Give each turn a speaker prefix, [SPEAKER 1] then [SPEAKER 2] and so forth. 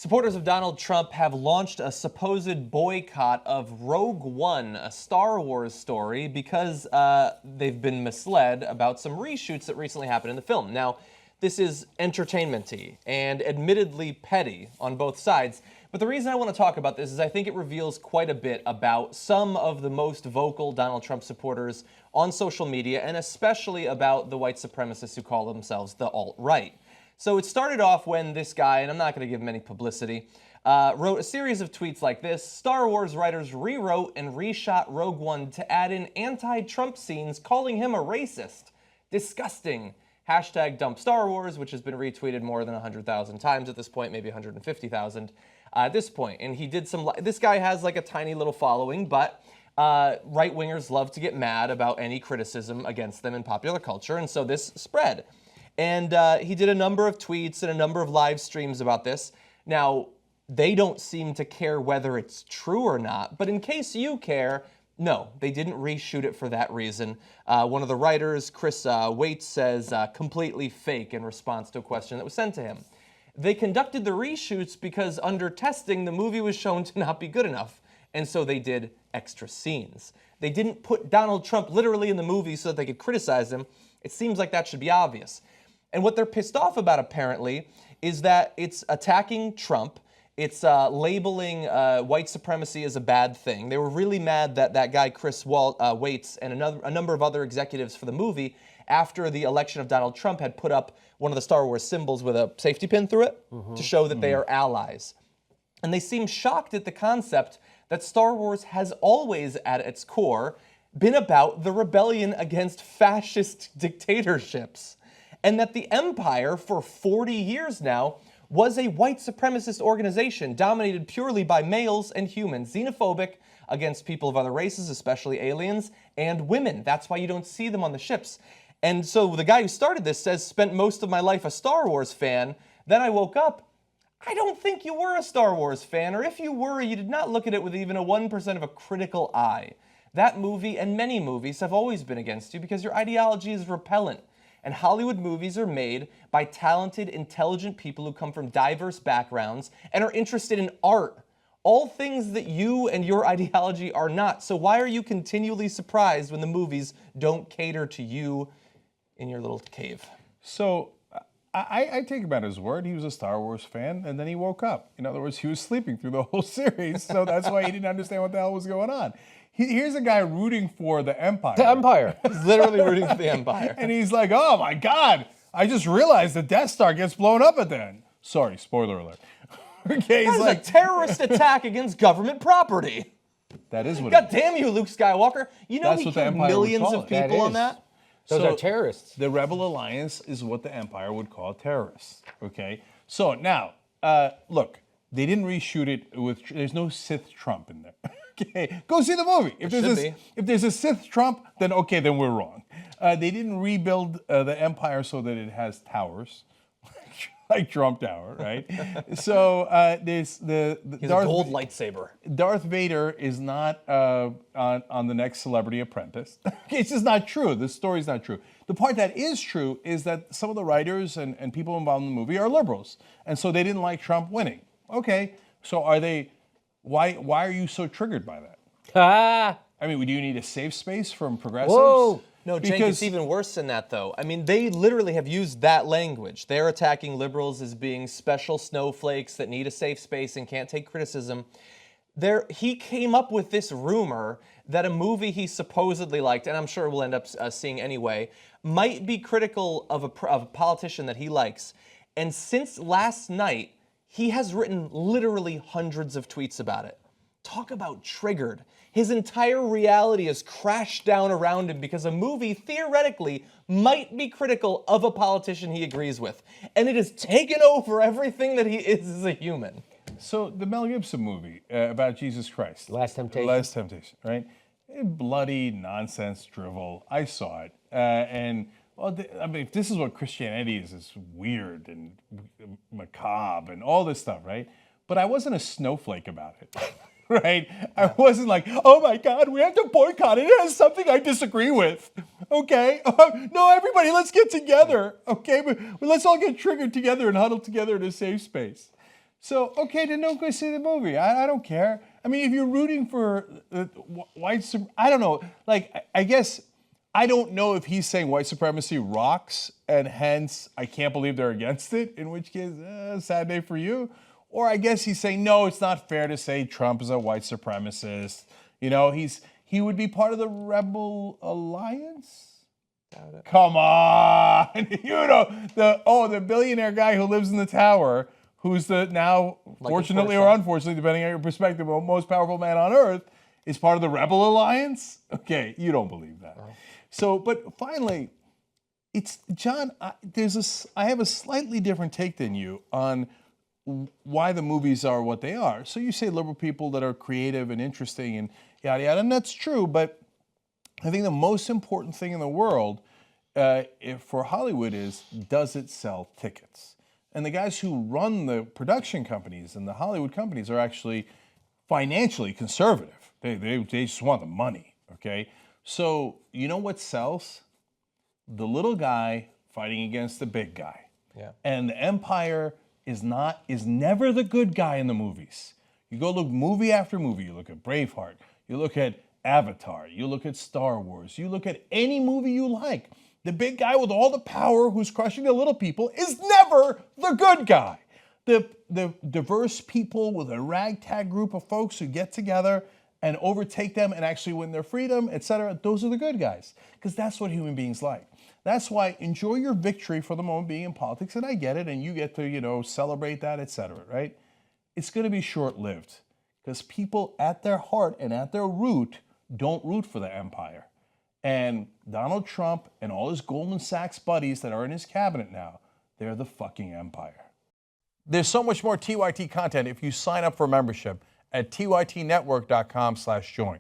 [SPEAKER 1] Supporters of Donald Trump have launched a supposed boycott of Rogue One, a Star Wars story, because they've been misled about some reshoots that recently happened in the film. Now, this is entertainment-y and admittedly petty on both sides, but the reason I want to talk about this is I think it reveals quite a bit about some of the most vocal Donald Trump supporters on social media, and especially about the white supremacists who call themselves the alt-right. So it started off when this guy, and I'm not going to give him any publicity, wrote a series of tweets like this. Star Wars writers rewrote and reshot Rogue One to add in anti-Trump scenes, calling him a racist. Disgusting. Hashtag dump Star Wars, which has been retweeted more than 100,000 times at this point, maybe 150,000 at this point. And he did some, this guy has like a tiny little following, but right-wingers love to get mad about any criticism against them in popular culture, and so this spread. And he did a number of tweets and a number of live streams about this. Now, they don't seem to care whether it's true or not, but in case you care, no, they didn't reshoot it for that reason. One of the writers, Chris Waits, says completely fake in response to a question that was sent to him. They conducted the reshoots because under testing, the movie was shown to not be good enough, and so they did extra scenes. They didn't put Donald Trump literally in the movie so that they could criticize him. It seems like that should be obvious. And what they're pissed off about, apparently, is that it's attacking Trump. It's labeling white supremacy as a bad thing. They were really mad that that guy, Chris Waits, and a number of other executives for the movie, after the election of Donald Trump, had put up one of the Star Wars symbols with a safety pin through it to show that they are allies. And they seem shocked at the concept that Star Wars has always, at its core, been about the rebellion against fascist dictatorships. And that the Empire, for 40 years now, was a white supremacist organization dominated purely by males and humans, xenophobic against people of other races, especially aliens, and women. That's why you don't see them on the ships. And so the guy who started this says, spent most of my life a Star Wars fan. Then I woke up. I don't think you were a Star Wars fan, or if you were, you did not look at it with even a 1% of a critical eye. That movie and many movies have always been against you because your ideology is repellent. And Hollywood movies are made by talented, intelligent people who come from diverse backgrounds and are interested in art. All things that you and your ideology are not. So why are you continually surprised when the movies don't cater to you in your little cave?
[SPEAKER 2] So I take him at his word. He was a Star Wars fan, and then he woke up. In other words, he was sleeping through the whole series, so that's why he didn't understand what the hell was going on. Here's a guy rooting for the Empire.
[SPEAKER 3] The Empire.
[SPEAKER 1] He's literally rooting for the Empire.
[SPEAKER 2] And he's like, oh my God, I just realized the Death Star gets blown up at the end. Sorry, spoiler alert. Okay,
[SPEAKER 1] That is a terrorist attack against government property.
[SPEAKER 2] That is what
[SPEAKER 1] God damn you, Luke Skywalker. You know
[SPEAKER 2] That's
[SPEAKER 1] he
[SPEAKER 2] what the
[SPEAKER 1] killed
[SPEAKER 2] Empire would
[SPEAKER 1] millions
[SPEAKER 2] call
[SPEAKER 1] of
[SPEAKER 2] it.
[SPEAKER 1] people on that?
[SPEAKER 3] Those
[SPEAKER 2] So
[SPEAKER 3] are terrorists.
[SPEAKER 2] The Rebel Alliance is what the Empire would call terrorists, okay? So now, look, they didn't reshoot it with, there's no Sith Trump in there. Okay, go see the movie. If there's a Sith Trump, then okay, then we're wrong. They didn't rebuild the Empire so that it has towers, like Trump Tower, right? So there's
[SPEAKER 1] He's a gold lightsaber.
[SPEAKER 2] Darth Vader is not on the next Celebrity Apprentice. It's just not true. The story's not true. The part that is true is that some of the writers and people involved in the movie are liberals, and so they didn't like Trump winning. Okay, so are they? Why are you so triggered by that? I mean, do you need a safe space from progressives?
[SPEAKER 3] Whoa.
[SPEAKER 1] No, Cenk, it's even worse than that, though. I mean, they literally have used that language. They're attacking liberals as being special snowflakes that need a safe space and can't take criticism. He came up with this rumor that a movie he supposedly liked, and I'm sure we'll end up seeing anyway, might be critical of a politician that he likes. And since last night, he has written literally hundreds of tweets about it. Talk about triggered. His entire reality has crashed down around him because a movie, theoretically, might be critical of a politician he agrees with. And it has taken over everything that he is as a human.
[SPEAKER 2] So the Mel Gibson movie about Jesus Christ.
[SPEAKER 3] Last Temptation.
[SPEAKER 2] Last Temptation, right? Bloody nonsense drivel. I saw it. And well, I mean, if this is what Christianity is, it's weird and macabre and all this stuff, right? But I wasn't a snowflake about it, right? I wasn't like, oh my God, we have to boycott it. It has something I disagree with, okay? No, everybody, let's get together, okay? But let's all get triggered together and huddle together in a safe space. So, okay, then don't go see the movie. I don't care. I mean, if you're rooting for white, I don't know. Like, I guess, I don't know if he's saying white supremacy rocks, and hence, I can't believe they're against it, in which case, sad day for you. Or I guess he's saying, no, it's not fair to say Trump is a white supremacist. You know, he would be part of the Rebel Alliance?
[SPEAKER 1] Doubt it.
[SPEAKER 2] Come on. You know, the billionaire guy who lives in the tower, who's the now,
[SPEAKER 1] Like
[SPEAKER 2] fortunately or unfortunately, depending on your perspective, the most powerful man on earth, is part of the Rebel Alliance? Okay, you don't believe that.
[SPEAKER 1] Oh.
[SPEAKER 2] So, but finally, it's, John, I have a slightly different take than you on why the movies are what they are. So you say liberal people that are creative and interesting and yada, yada, and that's true, but I think the most important thing in the world for Hollywood is, does it sell tickets? And the guys who run the production companies and the Hollywood companies are actually financially conservative. They just want the money, okay? So you know what sells? The little guy fighting against the big guy.
[SPEAKER 1] Yeah.
[SPEAKER 2] And the empire is never the good guy in the movies. You go look movie after movie. You look at Braveheart. You look at Avatar. You look at Star Wars. You look at any movie you like. The big guy with all the power who's crushing the little people is never the good guy. The diverse people with a ragtag group of folks who get together and overtake them and actually win their freedom, etc., those are the good guys. Because that's what human beings like. That's why enjoy your victory for the moment being in politics, and I get it, and you get to, you know, celebrate that, etc., right? It's going to be short-lived because people at their heart and at their root don't root for the empire. And Donald Trump and all his Goldman Sachs buddies that are in his cabinet now, they're the fucking empire. There's so much more TYT content if you sign up for membership at tytnetwork.com/join.